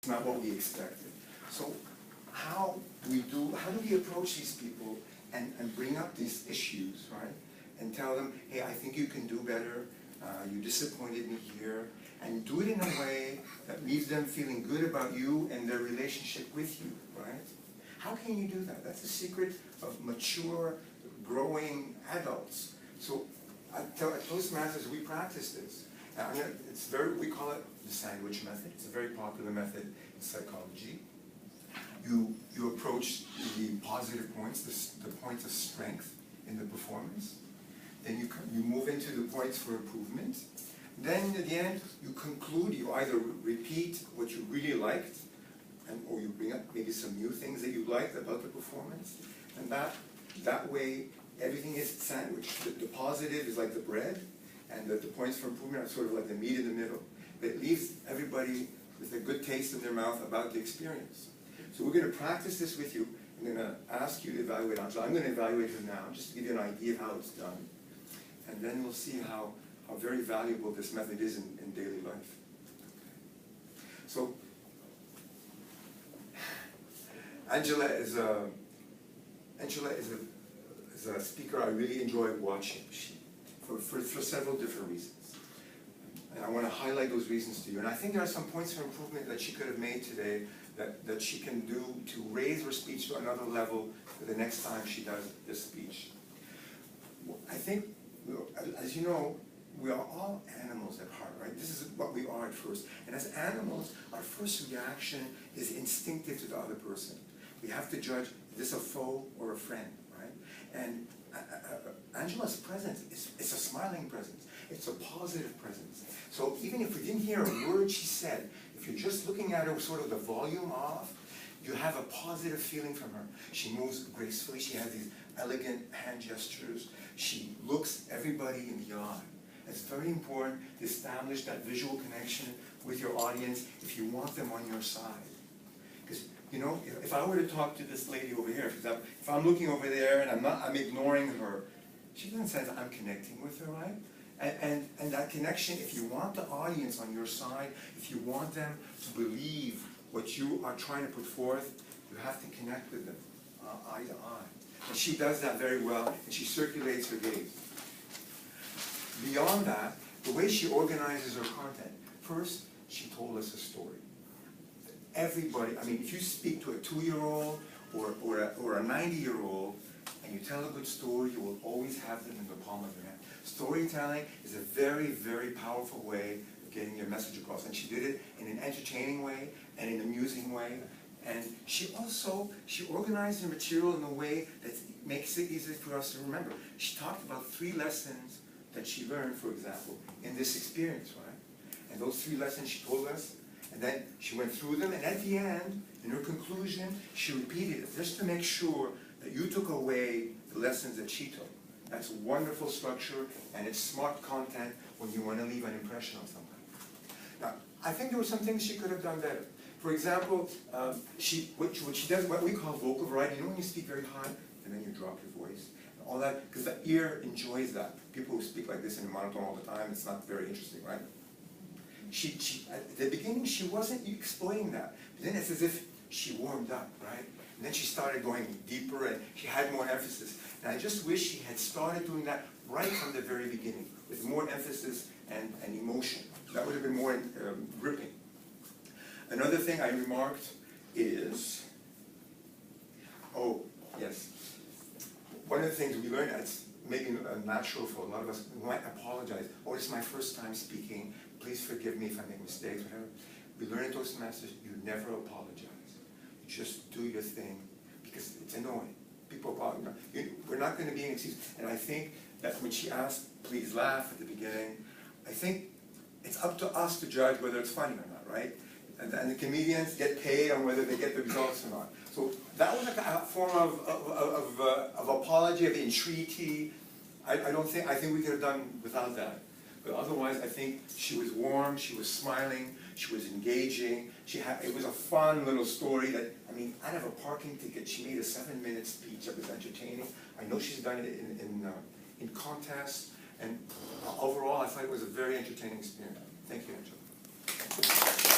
not what we expected. So how do we approach these people and bring up these issues, right? And tell them, hey, I think you can do better, you disappointed me here, and do it in a way that leaves them feeling good about you and their relationship with you, right? How can you do that? That's the secret of mature, growing adults. So at Toastmasters, we practice this. We call it the sandwich method. It's a very popular method in psychology. You approach the positive points, the points of strength in the performance. Then you move into the points for improvement. Then at the end, you conclude, you either repeat what you really liked, or you bring up maybe some new things that you liked about the performance. And that way, everything is sandwiched. The positive is like the bread, and the points for improvement are sort of like the meat in the middle. But it leaves everybody with a good taste in their mouth about the experience. So we're going to practice this with you. I'm going to ask you to evaluate Angela. I'm going to evaluate her now, just to give you an idea of how it's done. And then we'll see how very valuable this method is in daily life. So Angela is a speaker I really enjoy watching for several different reasons. And I want to highlight those reasons to you. And I think there are some points for improvement that she could have made today that she can do to raise her speech to another level for the next time she does this speech. I think, as you know, we are all animals at heart, right? This is what we are at first. And as animals, our first reaction is instinctive to the other person. We have to judge, is this a foe or a friend, right? And Angela's presence is a smiling presence. It's a positive presence. So even if we didn't hear a word she said, if you're just looking at her with sort of the volume off, you have a positive feeling from her. She moves gracefully. She has these elegant hand gestures. She looks everybody in the eye. It's very important to establish that visual connection with your audience if you want them on your side. Because, you know, if I were to talk to this lady over here, for example, if I'm looking over there and I'm ignoring her, she doesn't sense I'm connecting with her, right? And that connection, if you want the audience on your side, if you want them to believe what you are trying to put forth, you have to connect with them eye to eye. And she does that very well, and she circulates her gaze. Beyond that, the way she organizes her content, first, she told us a story. Everybody, I mean, if you speak to a 2-year-old or a 90-year-old, and you tell a good story, you will always have them in the palm of your hand. Storytelling is a very, very powerful way of getting your message across. And she did it in an entertaining way and in an amusing way. And she organized the material in a way that makes it easy for us to remember. She talked about 3 lessons that she learned, for example, in this experience, right? And those 3 lessons she told us, and then she went through them, and at the end, in her conclusion, she repeated it, just to make sure that you took away the lessons that she took. That's wonderful structure, and it's smart content when you want to leave an impression on somebody. Now, I think there were some things she could have done better. For example, what she does, what we call vocal variety. You know when you speak very high, and then you drop your voice? And all that, because the ear enjoys that. People who speak like this in a monotone all the time, it's not very interesting, right? At the beginning, she wasn't exploiting that. But then it's as if she warmed up, right? And then she started going deeper, and she had more emphasis. And I just wish she had started doing that right from the very beginning, with more emphasis and emotion. That would have been more gripping. Another thing I remarked is, oh, yes. One of the things we learned, it's maybe natural for a lot of us, we might apologize. Oh, this is my first time speaking. Please forgive me if I make mistakes, whatever. We learn in Toastmasters, you never apologize. You just do your thing, because it's annoying. People apologize. We're not going to be an excuse. And I think that when she asked, please laugh at the beginning, I think it's up to us to judge whether it's funny or not, right? And the comedians get paid on whether they get the results or not. So that was like a form of apology, of entreaty. I think we could have done without that. But otherwise, I think she was warm, she was smiling, she was engaging. It was a fun little story that, I mean, out of a parking ticket, she made a 7-minute speech that was entertaining. I know she's done it in contests, and overall, I thought it was a very entertaining experience. Thank you, Angela.